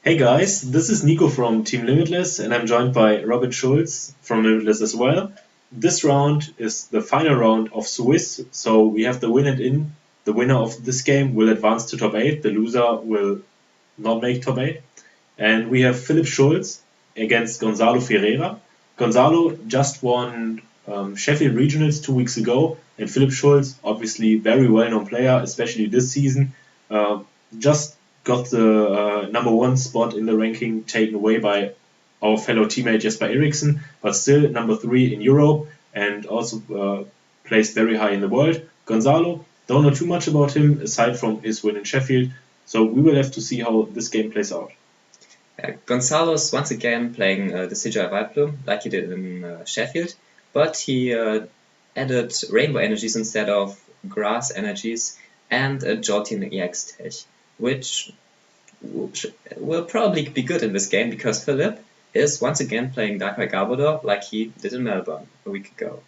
Hey guys, this is Nico from Team Limitless, and I'm joined by Robin Schulz from Limitless as well. This round is the final round of Swiss, so we have the win and in. The winner of this game will advance to top 8, the loser will not make top 8. And we have Phillip Schulz against Gonzalo Ferreira. Gonzalo just won Sheffield Regionals 2 weeks ago, and Phillip Schulz, obviously very well known player, especially this season, uh, just got the number one spot in the ranking taken away by our fellow teammate Jesper Eriksson, but still number three in Europe and also placed very high in the world. Gonzalo, don't know too much about him aside from his win in Sheffield, so we will have to see how this game plays out. Gonçalo is once again playing Decidueye Vileplume like he did in Sheffield, but he added Rainbow Energies instead of Grass Energies and a Jolteon EX tech, which will probably be good in this game because Phillip is once again playing Darkrai Garbodor like he did in Melbourne a week ago.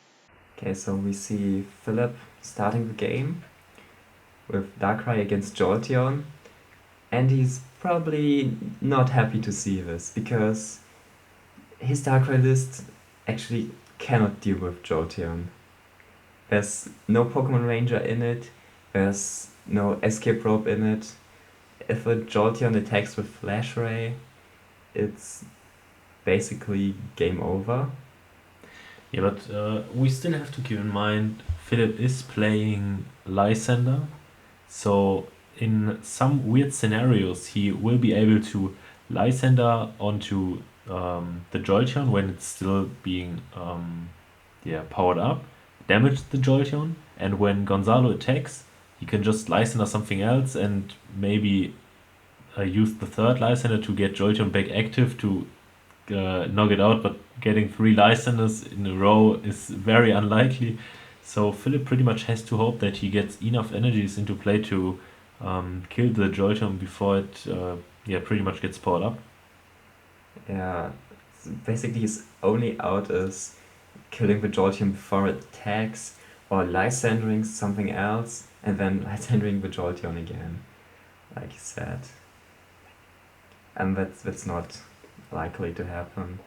Okay, so we see Phillip starting the game with Darkrai against Jolteon, and he's probably not happy to see this because his Darkrai list actually cannot deal with Jolteon. There's no Pokemon Ranger in it, there's no Escape Rope in it. If a Jolteon attacks with Flash Ray, it's basically game over. Yeah, but we still have to keep in mind Philip is playing Lysander, so in some weird scenarios he will be able to Lysander onto the Jolteon when it's still being powered up, damage the Jolteon, and when Gonzalo attacks, he can just Lysander something else and maybe use the third Lysander to get Jolteon back active to knock it out, but getting 3 Lysanders in a row is very unlikely. So Philip pretty much has to hope that he gets enough energies into play to kill the Jolteon before it pretty much gets powered up. Yeah, basically his only out is killing the Jolteon before it attacks, or Lysandering something else, and then Lysandering the Jolteon again, like you said. And that's not likely to happen.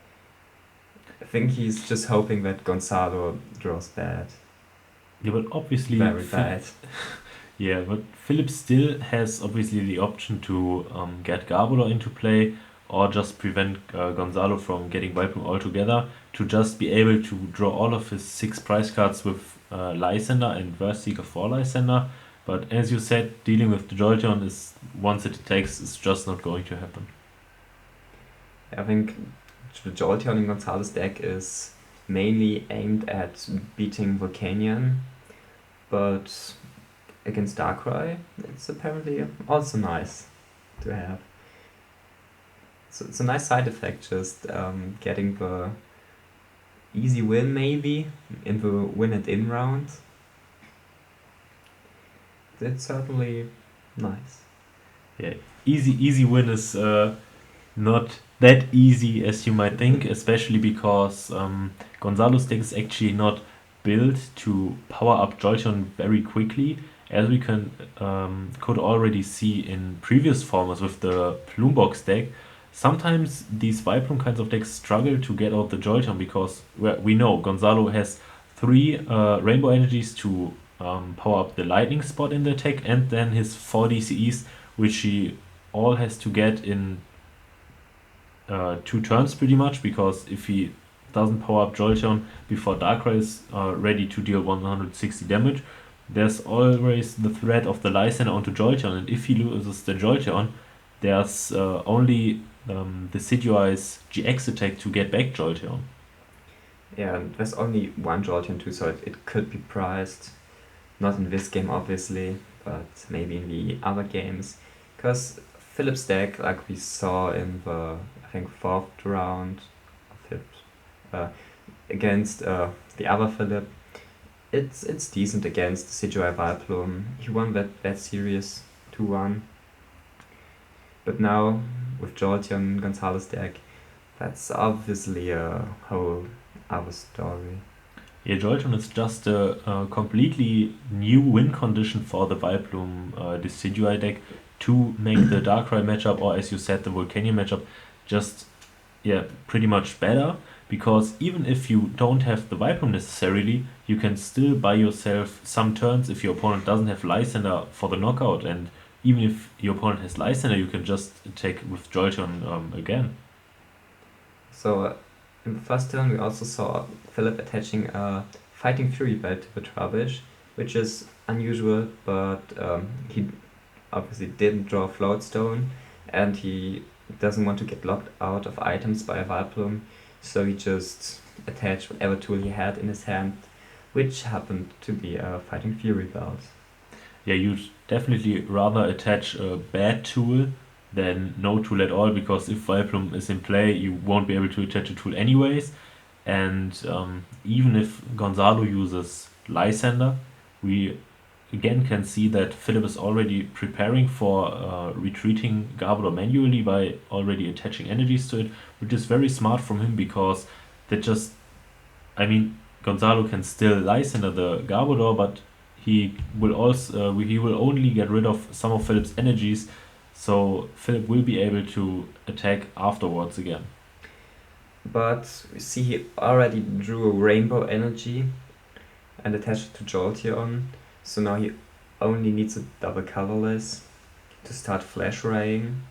I think he's just hoping that Gonçalo draws bad. Yeah, but obviously Very bad. Yeah, but Philip still has obviously the option to get Garbodor into play or just prevent Gonzalo from getting Vileplume altogether to just be able to draw all of his 6 prize cards with Lysander and Verse Seeker for Lysander. But as you said, dealing with the Jolteon is once it attacks is just not going to happen. I think the Jolteon in Gonzalo's deck is mainly aimed at beating Volcanion, but against Darkrai, it's apparently also nice to have. So it's a nice side effect, just getting the easy win maybe in the win and in round. It's certainly nice. Yeah, easy win is not that easy as you might think, especially because Gonzalo's deck is actually not built to power up Jolteon very quickly, as we could already see in previous formats with the Plumebox deck. Sometimes these Vileplume kinds of decks struggle to get out the Jolteon because we know Gonzalo has 3 Rainbow Energies to power up the Lightning spot in the attack, and then his 4 DCEs, which he all has to get in 2 turns pretty much, because if he doesn't power up Jolteon before Darkrai is ready to deal 160 damage, there's always the threat of the Lysander onto Jolteon, and if he loses the Jolteon, there's only Decidueye's GX attack to get back Jolteon. Yeah, and there's only one Jolteon too, so it could be priced. Not in this game, obviously, but maybe in the other games. Because Philip's deck, like we saw in the, I think, 4th round, or 5th, against the other Philip, it's decent against Decidueye Vileplume. He won that series 2-1. But now, with Jolteon Gonzalo's deck, that's obviously a whole other story. Yeah, Jolteon is just a completely new win condition for the Vileplume Decidueye deck to make the Darkrai matchup, or as you said, the Volcanion matchup, just pretty much better. Because even if you don't have the Vileplume necessarily, you can still buy yourself some turns if your opponent doesn't have Lysander for the knockout, and even if your opponent has Lysander, you can just attack with Jolteon again. So in the first turn we also saw Phillip attaching a Fighting Fury Belt to the Trubbish, which is unusual, but he obviously didn't draw Float Stone, and he doesn't want to get locked out of items by a Vileplume, so he just attached whatever tool he had in his hand, which happened to be a Fighting Fury Belt. Yeah, you'd definitely rather attach a bad tool than no tool at all, because if Vileplume is in play, you won't be able to attach a tool anyways. And even if Gonzalo uses Lysander, we again can see that Phillip is already preparing for retreating Garbodor manually by already attaching energies to it, which is very smart from him, because that just, I mean, Gonzalo can still Lysander the Garbodor, but he will only get rid of some of Phillip's energies, so Phillip will be able to attack afterwards again. But you see, he already drew a Rainbow Energy and attached it to Jolteon, so now he only needs a double colorless to start Flash Raying.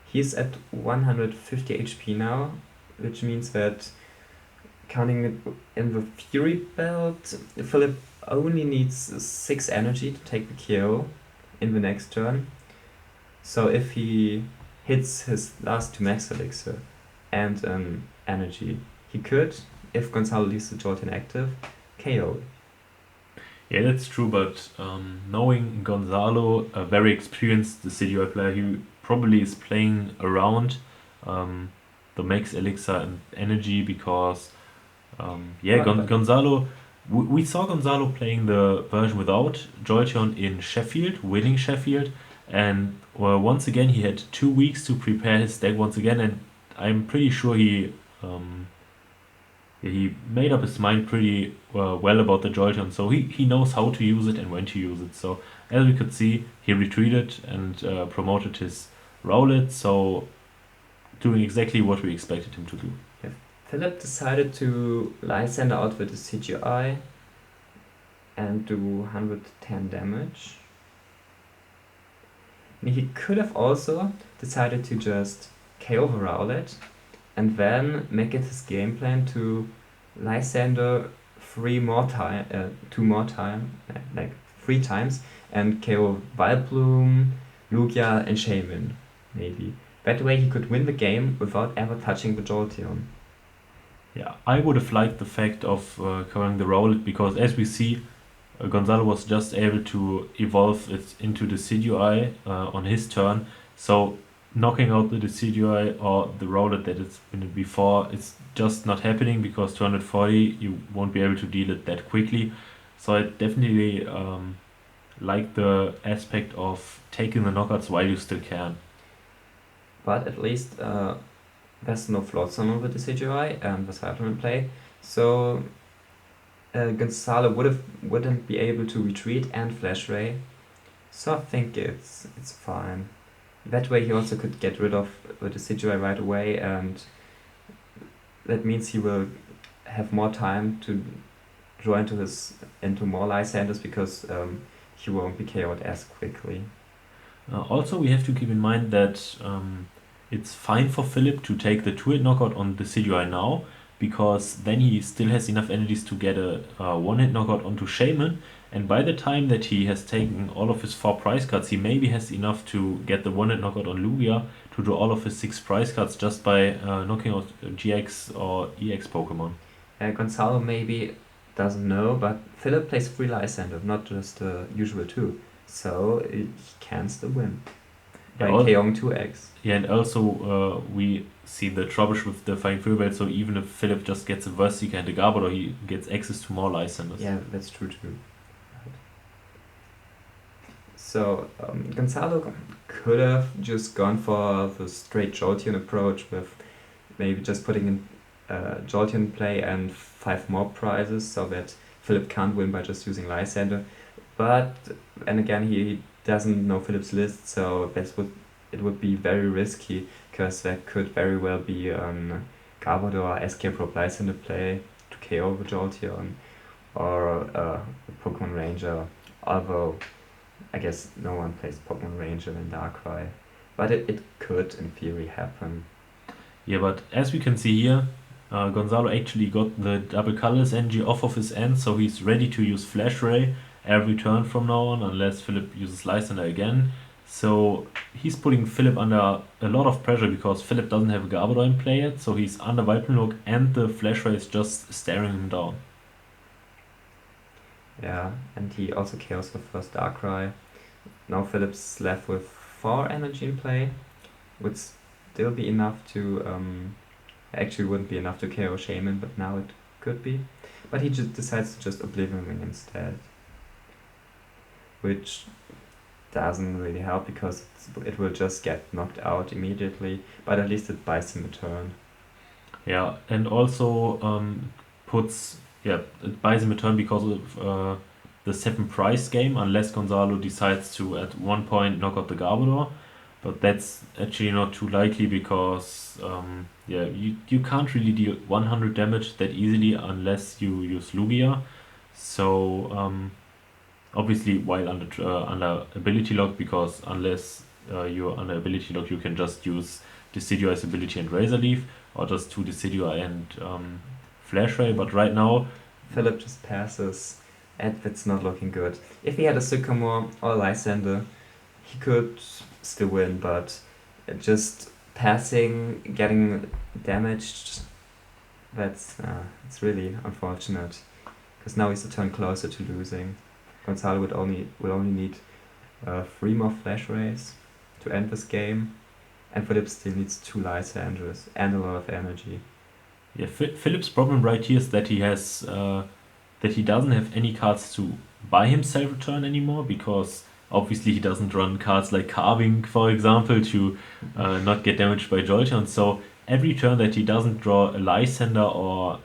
He's at 150 HP now, which means that counting it in the Fury Belt, Phillip only needs 6 energy to take the KO in the next turn. So if he hits his last 2 Max Elixir and an energy, he could, if Gonçalo leaves the Jolteon active, KO. Yeah, that's true, but knowing Gonzalo, a very experienced Decidueye player, he probably is playing around the Max Elixir and energy, because Gonzalo, we saw Gonzalo playing the version without Jolteon in Sheffield, winning Sheffield, and once again he had 2 weeks to prepare his deck once again, and I'm pretty sure he made up his mind pretty well about the Jolteon, so he knows how to use it and when to use it. So as we could see, he retreated and promoted his Rowlet, so doing exactly what we expected him to do. Phillip decided to Lysander out with the Decidueye and do 110 damage. And he could have also decided to just KO the Rowlet and then make it his game plan to Lysander 3 times, and KO Vileplume, Lugia, and Shaman, maybe. That way he could win the game without ever touching the Jolteon. Yeah, I would have liked the fact of covering the Rowlet, because as we see, Gonzalo was just able to evolve it into the Decidueye on his turn, so knocking out the Decidueye or the Rowlet that it's been before, it's just not happening, because 240 you won't be able to deal it that quickly. So I definitely like the aspect of taking the knockouts while you still can. But at least there's no Float Stone on the Decidueye and the Vileplume in play, so Gonzalo wouldn't be able to retreat and Flash Ray, so I think it's fine. That way he also could get rid of the Decidueye right away, and that means he will have more time to draw into more Lysanders, because he won't be KO'd as quickly. Also, we have to keep in mind that it's fine for Phillip to take the 2-hit knockout on Decidueye now, because then he still has enough energies to get a 1-hit knockout onto Shaman, and by the time that he has taken all of his 4 prize cards, he maybe has enough to get the 1-hit knockout on Lugia to draw all of his 6 prize cards just by knocking out GX or EX Pokemon. Gonzalo maybe doesn't know, but Phillip plays 3 Lysander, not just the usual 2, so he can still win by KOing 2X. Yeah, and also we see the Trubbish with the Flying Fury Belt, so even if Phillip just gets a Verseeker and a Garbodor, he gets access to more Lysanders. Yeah, that's true too. So Gonzalo could have just gone for the straight Jolteon approach, with maybe just putting in Jolteon play and 5 more prizes, so that Phillip can't win by just using Lysander. But and again, he doesn't know Philip's list, so it would be very risky, because there could very well be Garbodor SK Pro Plies in the play to KO the Jolteon, or a Pokemon Ranger, although I guess no one plays Pokemon Ranger in Darkrai, but it could in theory happen. Yeah, but as we can see here, Gonzalo actually got the double colorless energy off of his end, so he's ready to use Flash Ray every turn from now on, unless Phillip uses Lysander again. So he's putting Phillip under a lot of pressure, because Phillip doesn't have a Garbodor in play yet, so he's under Vileplume Hook, and the Flash Ray is just staring him down. Yeah, and he also KOs the first Darkrai. Now Phillip's left with 4 energy in play. Would still be enough to actually wouldn't be enough to KO Shaman, but now it could be. But he just decides to just Oblivion Wing instead, which doesn't really help, because it will just get knocked out immediately, but at least it buys him a turn. Yeah, and also it buys him a turn because of the 7 price game, unless Gonzalo decides to at one point knock out the Garbodor. But that's actually not too likely, because you can't really deal 100 damage that easily unless you use Lugia. So obviously while under ability lock, because unless you're under ability lock, you can just use Decidueye's ability and Razor Leaf, or just 2 Decidueye and Flash Ray. But right now Phillip just passes, and it's not looking good. If he had a Sycamore or a Lysander, he could still win, but just passing, getting damaged, that's it's really unfortunate, because now he's a turn closer to losing. Gonçalo will only need 3 more Flash Rays to end this game, and Phillip still needs 2 Lysanders and a lot of energy. Yeah, Phillip's problem right here is that he has that he doesn't have any cards to buy himself a turn anymore, because obviously he doesn't run cards like Carving, for example, to not get damaged by Jolteon. So every turn that he doesn't draw a Lysander,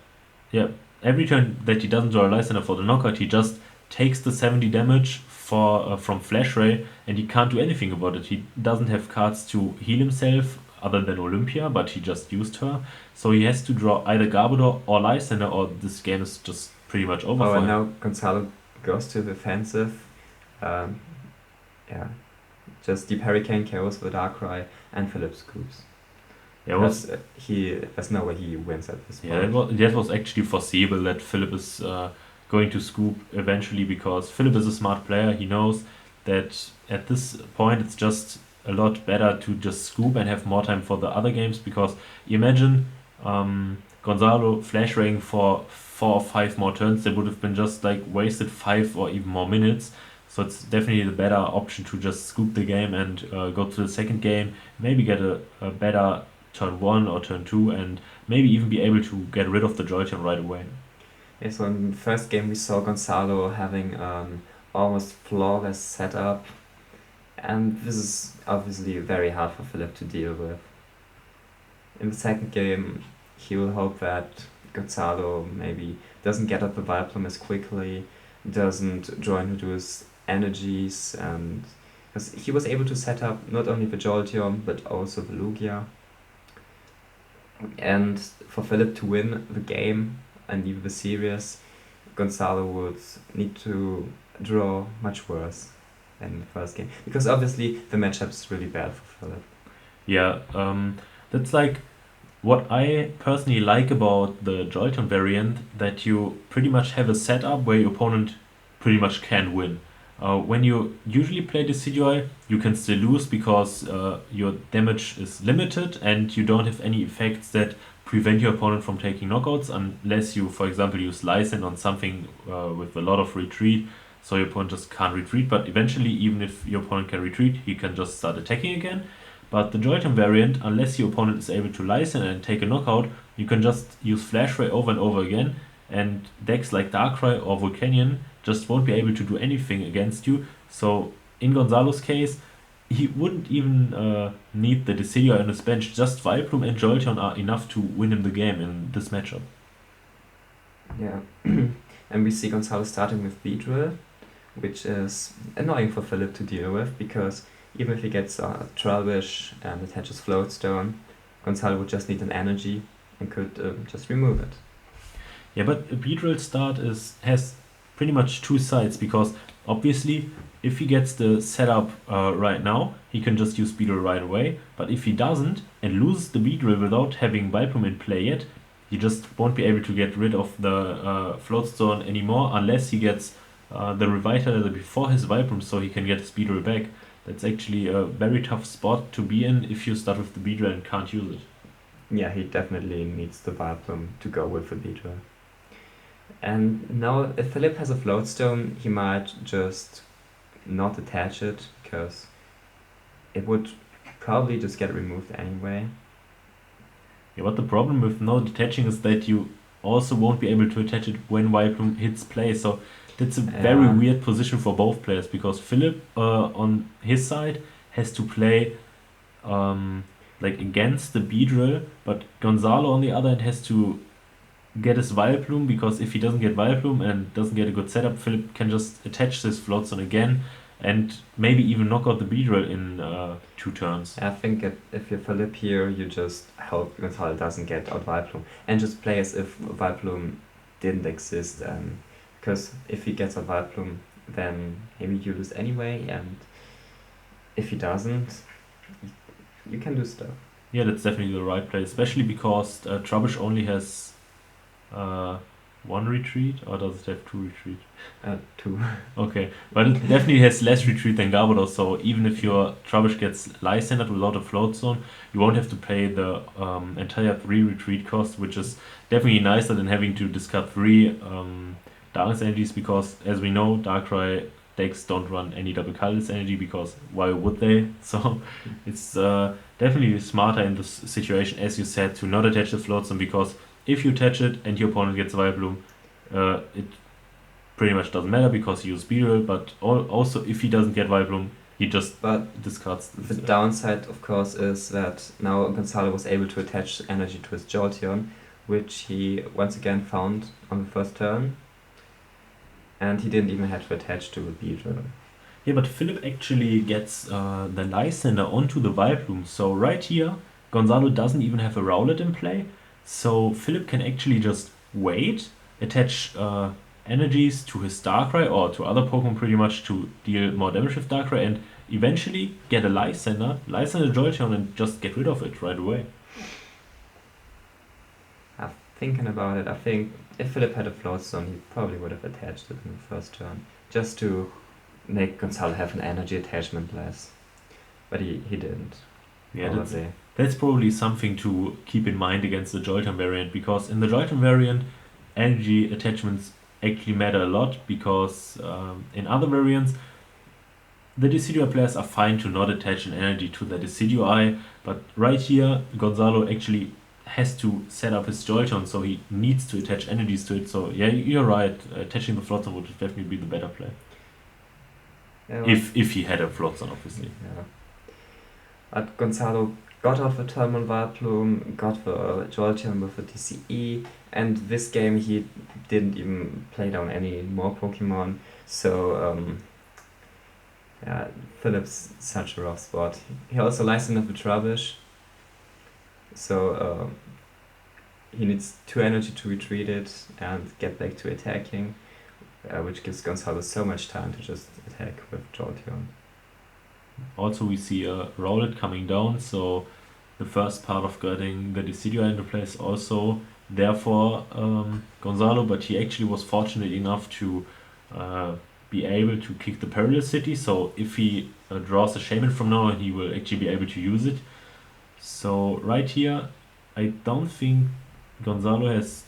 every turn that he doesn't draw a Lysander for the knockout, he just takes the 70 damage from Flash Ray, and he can't do anything about it. He doesn't have cards to heal himself other than Olympia, but he just used her. So he has to draw either Garbodor or Lysander, or this game is just pretty much over for and him. now Gonçalo goes to the offensive. Just Deep Hurricane KOs the Darkrai, and Phillip scoops. Yeah, there's no way he wins at this point. Yeah, that was actually foreseeable that Phillip is going to scoop eventually, because Phillip is a smart player. He knows that at this point it's just a lot better to just scoop and have more time for the other games, because imagine Gonzalo Flash Raying for 4 or 5 more turns. That would have been just like wasted 5 or even more minutes. So it's definitely the better option to just scoop the game and go to the second game, maybe get a better turn 1 or turn 2, and maybe even be able to get rid of the Jolteon right away. Yeah, so in the first game we saw Gonçalo having almost flawless setup, and this is obviously very hard for Phillip to deal with. In the second game he will hope that Gonçalo maybe doesn't get up the Vileplume as quickly, doesn't draw into his energies, and because he was able to set up not only the Jolteon but also the Lugia. And for Phillip to win the game and even the series, Gonçalo would need to draw much worse than in the first game, because obviously the matchup is really bad for Phillip. Yeah, that's like what I personally like about the Jolteon variant, that you pretty much have a setup where your opponent pretty much can win. When you usually play Decidueye, you can still lose, because your damage is limited and you don't have any effects that prevent your opponent from taking knockouts, unless you, for example, use Lysan on something with a lot of retreat, so your opponent just can't retreat. But eventually, even if your opponent can retreat, he can just start attacking again. But the Jolteon variant, unless your opponent is able to Lysan and take a knockout, you can just use Flash Ray over and over again, and decks like Darkrai or Volcanion just won't be able to do anything against you. So in Gonzalo's case, he wouldn't even need the Decidueye on his bench. Just Vileplume and Jolteon are enough to win him the game in this matchup. Yeah, and we see Gonçalo starting with Beedrill, which is annoying for Phillip to deal with, because even if he gets a Tralwish and attaches Floatstone, Gonzalo would just need an energy and could just remove it. Yeah, but a Beedrill start has pretty much two sides, because obviously if he gets the setup right now, he can just use Beedrill right away. But if he doesn't and loses the Beedrill without having Vileplume in play yet, he just won't be able to get rid of the Floatstone anymore unless he gets the Revitalizer before his Vileplume, so he can get his Beedrill back. That's actually a very tough spot to be in if you start with the Beedrill and can't use it. Yeah, he definitely needs the Vileplume to go with the Beedrill. And now, if Phillip has a Floatstone, he might just not attach it, because it would probably just get removed anyway. Yeah, but the problem with not attaching is that you also won't be able to attach it when Vileplume hits play, so that's a very Yeah. weird position for both players, because Phillip on his side has to play like against the Beedrill, but Gonzalo on the other hand has to get his Vileplume, because if he doesn't get Vileplume and doesn't get a good setup, Phillip can just attach this Floatstone again and maybe even knock out the Beedrill in 2 turns. I think if you're Phillip here, you just hope Gonzalo doesn't get out Vileplume and just play as if Vileplume didn't exist. Because if he gets out Vileplume, then maybe you lose anyway, and if he doesn't, you can do stuff. Yeah, that's definitely the right play, especially because Trubbish only has 1 retreat, or does it have 2 retreat? 2. Okay, but it definitely has less retreat than Garbodor, so even if your Trubbish gets Lysander without a Floatstone, you won't have to pay the entire 3 retreat cost, which is definitely nicer than having to discard 3 Darkness Energies, because as we know, Darkrai decks don't run any double colorless energy, because why would they? So it's definitely smarter in this situation, as you said, to not attach the Floatstone, because if you attach it and your opponent gets Vileplume, it pretty much doesn't matter because you use Beedrill, but also if he doesn't get Vileplume, he just discards The downside, of course, is that now Gonzalo was able to attach energy to his Jolteon, which he once again found on the first turn, and he didn't even have to attach to the Beedrill. Yeah, but Phillip actually gets the Lysander onto the Vileplume, so right here, Gonzalo doesn't even have a Rowlet in play, so Phillip can actually just wait, attach energies to his Darkrai or to other Pokemon pretty much to deal more damage with Darkrai, and eventually get a Lysander Jolteon and just get rid of it right away. Thinking about it, I think if Phillip had a Floatstone, he probably would have attached it in the first turn, just to make Gonzalo have an energy attachment less. But he didn't. Yeah, that's probably something to keep in mind against the Jolteon variant, because in the Jolteon variant, energy attachments actually matter a lot, because in other variants, the Decidueye players are fine to not attach an energy to the Decidueye, but right here, Gonzalo actually has to set up his Jolteon, so he needs to attach energies to it. So yeah, you're right, attaching the Floatstone would definitely be the better play. Yeah, if he had a Floatstone, obviously. Yeah. But Gonzalo got out the Thermal Vileplume, got the Jolteon with the DCE, and this game he didn't even play down any more Pokemon, so yeah, Phillip's such a rough spot. He also Lysander with Trubbish, so he needs 2 energy to retreat it and get back to attacking, which gives Gonzalo so much time to just attack with Jolteon. Also, we see a Rowlet coming down, so the first part of getting the Decidueye into place also therefore Gonzalo, but he actually was fortunate enough to be able to kick the Perilous City, so if he draws a Shaman from now, he will actually be able to use it. So right here, I don't think Gonzalo has...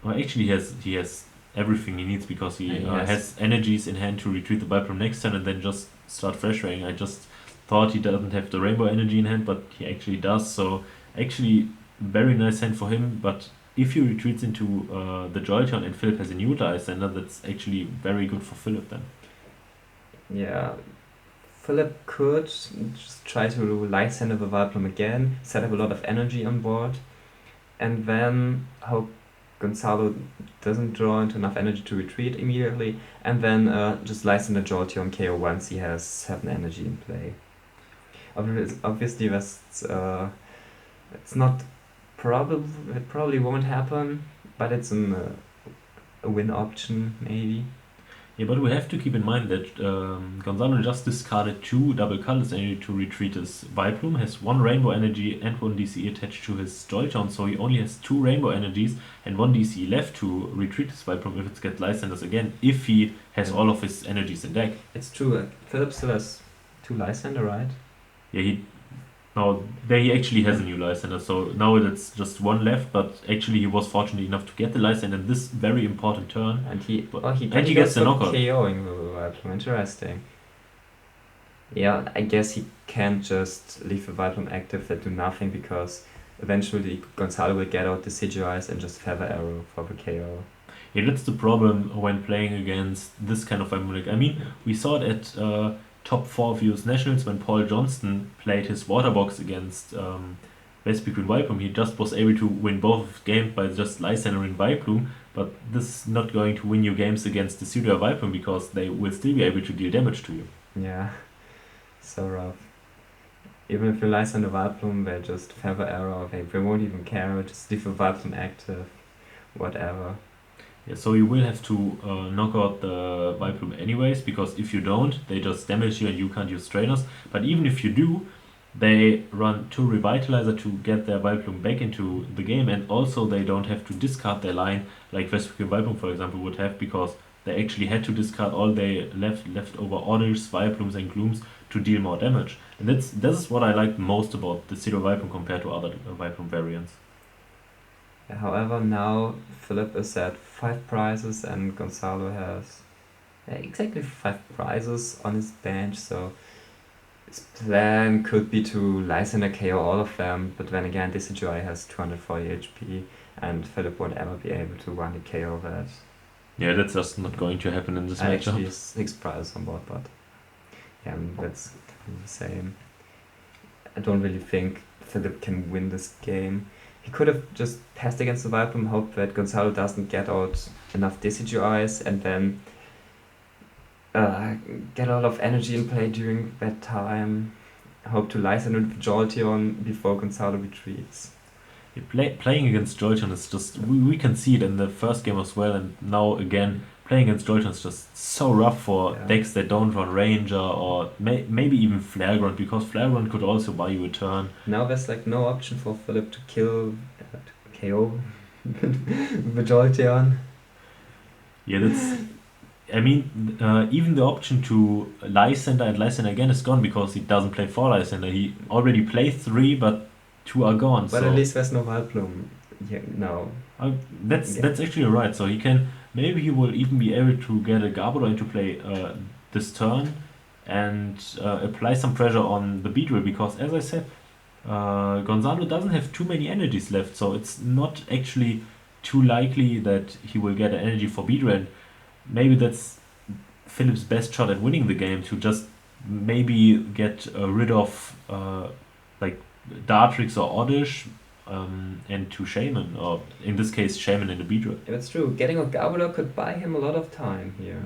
Well, actually he has everything he needs, because he has energies in hand to retreat the Vileplume next turn and then just start fresh raining. I just thought he doesn't have the Rainbow energy in hand, but he actually does, so actually very nice hand for him. But if he retreats into the Jolteon and Phillip has a new Lysander, that's actually very good for Phillip then. Yeah, Phillip could just try to Lysander the Vileplume again, set up a lot of energy on board, and then hope Gonzalo doesn't draw into enough energy to retreat immediately, and then just Lysander Jolteon KO once he has 7 energy in play. Obviously, it's not probable. It probably won't happen, but it's a win option maybe. Yeah, but we have to keep in mind that Gonzalo just discarded 2 double colors energy to retreat his Vileplume, has 1 rainbow energy and 1 DCE attached to his Jolteon, so he only has 2 rainbow energies and 1 DCE left to retreat his Vileplume if it gets Lysanders again, if he has all of his energies in deck. It's true. Phillip still has 2 Lysander, right? Yeah, he actually has a new Lysander, so now it's just 1 left, but actually he was fortunate enough to get the Lysander in this very important turn. And he And he gets the knockout. KOing the Vileplume. Interesting. Yeah, I guess he can't just leave the Vileplume active that do nothing, because eventually Gonzalo will get out the Decidueye and just Feather Arrow for the KO. Yeah, that's the problem when playing against this kind of Vileplume. I mean, we saw it at top 4 of US Nationals when Paul Johnston played his water box against Vespiquen Vileplume. He just was able to win both games by just Lysander and Vileplume, but this is not going to win you games against the Decidueye Vileplume because they will still be able to deal damage to you. Yeah, so rough. Even if you Lysander Vileplume, they just Feather Arrow, they won't even care, just leave the Vileplume active, whatever. Yeah, so you will have to knock out the Vileplume anyways, because if you don't, they just damage you and you can't use trainers. But even if you do, they run 2 Revitalizer to get their Vileplume back into the game, and also they don't have to discard their line like Vespiquen Vileplume, for example, would have, because they actually had to discard all their leftover Odders, Vileplumes and Glooms to deal more damage. And this is what I like most about the Decidueye Vileplume compared to other Vileplume variants. However, now Phillip is at 5 prizes and Gonzalo has exactly 5 prizes on his bench, so his plan could be to Lysander KO all of them, but then again Decidueye has 240 HP and Phillip won't ever be able to one KO that. Yeah, that's just not going to happen in this matchup. Actually 6 prizes on board, but yeah, that's the same. I don't really think Phillip can win this game. He could have just passed against the Vileplume, hope that Gonzalo doesn't get out enough Decidueyes, and then get a lot of energy in play during that time. Hope to Lysander with Jolteon before Gonzalo retreats. Playing against Jolteon is just, we can see it in the first game as well, and now again, playing against Jolteon is just so rough for decks that don't run Ranger or maybe even Flare Grunt, because Flare Grunt could also buy you a turn. Now there's like no option for Phillip to KO the Jolteon. Yeah, that's. I mean, even the option to Lysander and Lysander again is gone because he doesn't play 4 Lysander. He already played 3, but 2 are gone. But so at least there's no Vileplume. Yeah, no. That's actually right. So maybe he will even be able to get a Garbodor into play this turn and apply some pressure on the Beedrill, because as I said, Gonzalo doesn't have too many energies left, so it's not actually too likely that he will get an energy for Beedrill. And maybe that's Phillip's best shot at winning the game, to just maybe get rid of like Dartrix or Oddish and to Shaman, or in this case Shaman and the Beedrill. Yeah, that's true. Getting a Garbodor could buy him a lot of time here.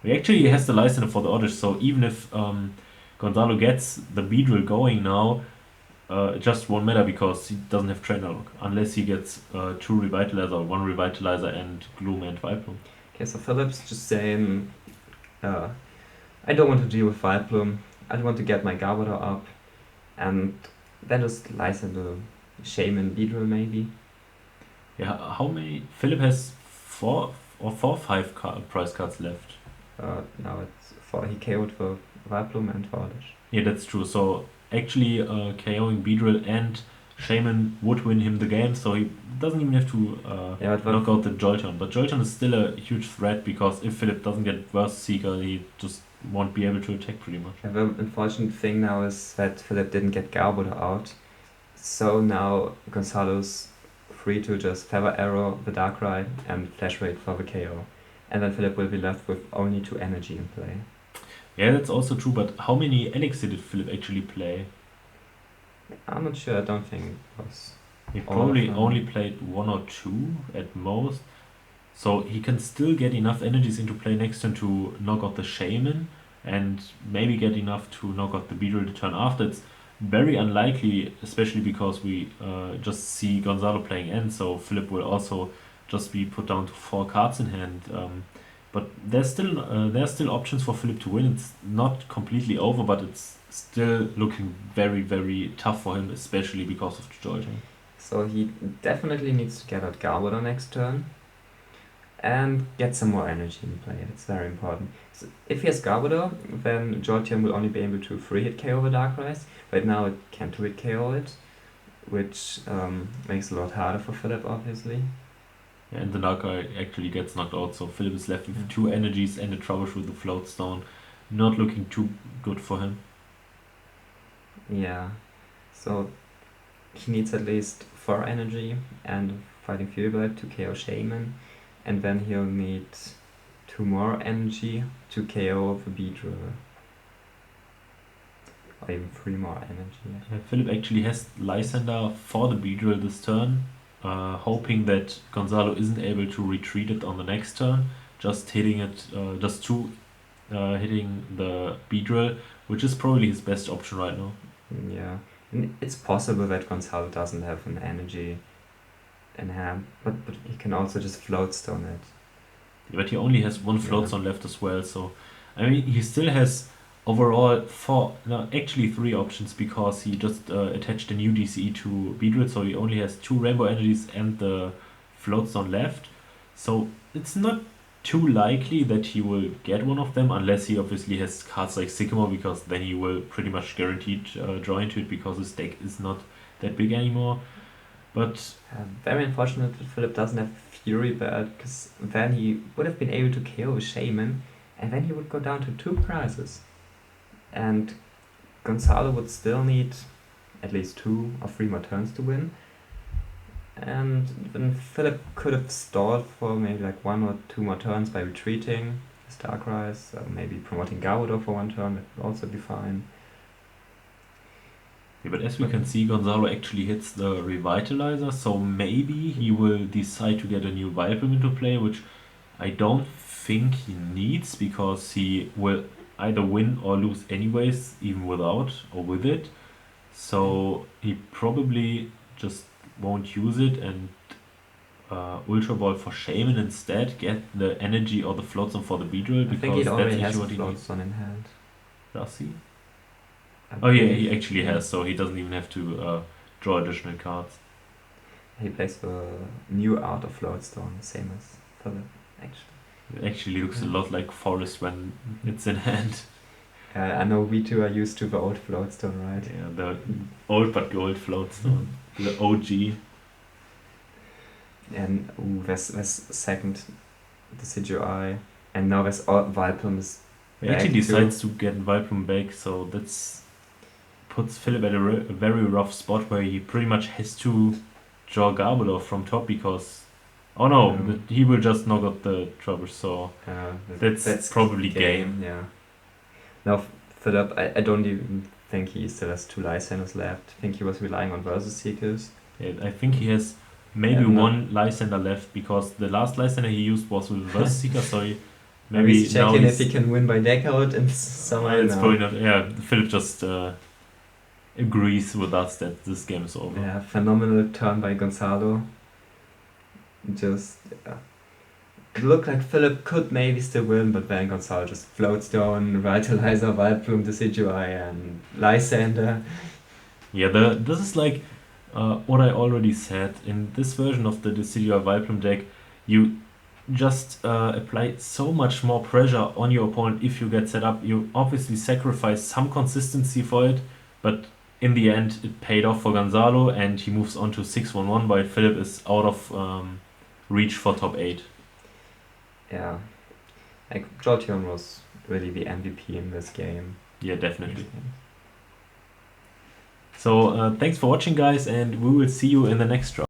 He actually has the Lysander for the Oddish, so even if Gonzalo gets the Beedrill going now, it just won't matter because he doesn't have Trainer Lock, unless he gets 2 Revitalizer, 1 Revitalizer and Gloom and Vileplume. Okay, so Phillip's just saying, I don't want to deal with Vileplume, I want to get my Garbodor up, and then just Lysander, Shaman, Beedrill maybe. Yeah, how many? Phillip has 4 or 5 prize cards left. Now it's 4. He KO'd for Vileplume and for Oddish. Yeah, that's true. So actually KOing Beedrill and Shaman would win him the game, so he doesn't even have to knock out the Jolteon. But Jolteon is still a huge threat, because if Phillip doesn't get Burst Seeker, he just won't be able to attack pretty much. Yeah, the unfortunate thing now is that Phillip didn't get Garbodor out, so now Gonzalo's free to just Feather Arrow the Darkrai and Flash Raid for the KO. And then Phillip will be left with only 2 energy in play. Yeah, that's also true, but how many Elixir did Phillip actually play? I'm not sure, I don't think it was. He all probably of them. only played 1 or 2 at most. So he can still get enough energies into play next turn to knock out the Shaman and maybe get enough to knock out the Beedrill the turn after. It's very unlikely, especially because we just see Gonzalo playing End, so Phillip will also just be put down to 4 cards in hand. But there's still options for Phillip to win. It's not completely over, but it's still looking very, very tough for him, especially because of Georgia. So he definitely needs to get out Garbodor next turn and get some more energy in play. That's very important. So if he has Garbodor, then Jolteon will only be able to 3-hit KO the Darkrai. Right now it can 2-hit KO it, which makes it a lot harder for Phillip, obviously. Yeah, and the Darkrai actually gets knocked out, so Phillip is left with Yeah. 2 energies and a Trouble with the Float Stone. Not looking too good for him. Yeah, so he needs at least 4 energy and Fighting Fury Blade to KO Shaman, and then he'll need 2 more energy to KO the Beedrill. Or even 3 more energy. Phillip actually has Lysander for the Beedrill this turn, hoping that Gonzalo isn't able to retreat it on the next turn, just hitting it, hitting the Beedrill, which is probably his best option right now. Yeah, and it's possible that Gonçalo doesn't have an energy in hand, but he can also just Float Stone it. But he only has 1 Float Yeah. Stone left as well, so I mean he still has overall 3 options because he just attached a new DCE to Beedrill, so he only has 2 Rainbow Energies and the Float Stone left. So it's not too likely that he will get one of them unless he obviously has cards like Sycamore, because then he will pretty much guaranteed draw into it because his deck is not that big anymore. But Very unfortunate that Phillip doesn't have Fury Belt, because then he would have been able to KO Shaman, and then he would go down to 2 prizes. And Gonçalo would still need at least 2 or 3 more turns to win. And then Phillip could have stalled for maybe like 1 or 2 more turns by retreating his Darkrai, maybe promoting Garbodor for 1 turn, that would also be fine. yeah, but as we can see, Gonzalo actually hits the Revitalizer, so maybe he will decide to get a new Vileplume into play, which I don't think he needs because he will either win or lose anyways, even without or with it. So he probably just won't use it and Ultra Ball for Shaman instead, get the energy or the Float Zone for the Beedrill, I think because he that's already has actually a what he Float needs. Zone in hand. Does he? I Oh yeah, believe. he actually has, so he doesn't even have to draw additional cards. He plays the new Art of Float Stone, same as Phillip, actually. It actually looks a Yeah. lot like Forest when it's in hand. I know we two are used to the old Float Stone, right? Yeah, the old but gold Float Stone. The OG. And there's second Decidueye, and now there's all Vileplume is He back actually too. decides to get Vileplume back, so that's puts Phillip at a very rough spot where he pretty much has to draw Garbodor from top because oh no, Yeah. he will just knock out the Trouble, so That's that's probably game. Yeah. Now Phillip, I don't even think he still has 2 Lysanders left. I think he was relying on Versus Seekers. Yeah, I think he has maybe And, 1 Lysander left because the last Lysander he used was with Versus Seeker, so he, Maybe maybe he's now checking he's if he can win by deck out and somehow it's now. probably not. Yeah, Phillip just agrees with us that this game is over. Yeah, phenomenal turn by Gonçalo. Just it looked like Phillip could maybe still win, but then Gonçalo just floats down Revitalizer, Vileplume, Decidueye, and Lysander. Yeah, this is like what I already said. In this version of the Decidueye Vileplume deck, you just apply so much more pressure on your opponent if you get set up. You obviously sacrifice some consistency for it, but in the end, it paid off for Gonzalo, and he moves on to 6-1-1, while Phillip is out of reach for top 8. Yeah, like Jolteon was really the MVP in this game. Yeah, definitely. So thanks for watching, guys, and we will see you in the next round.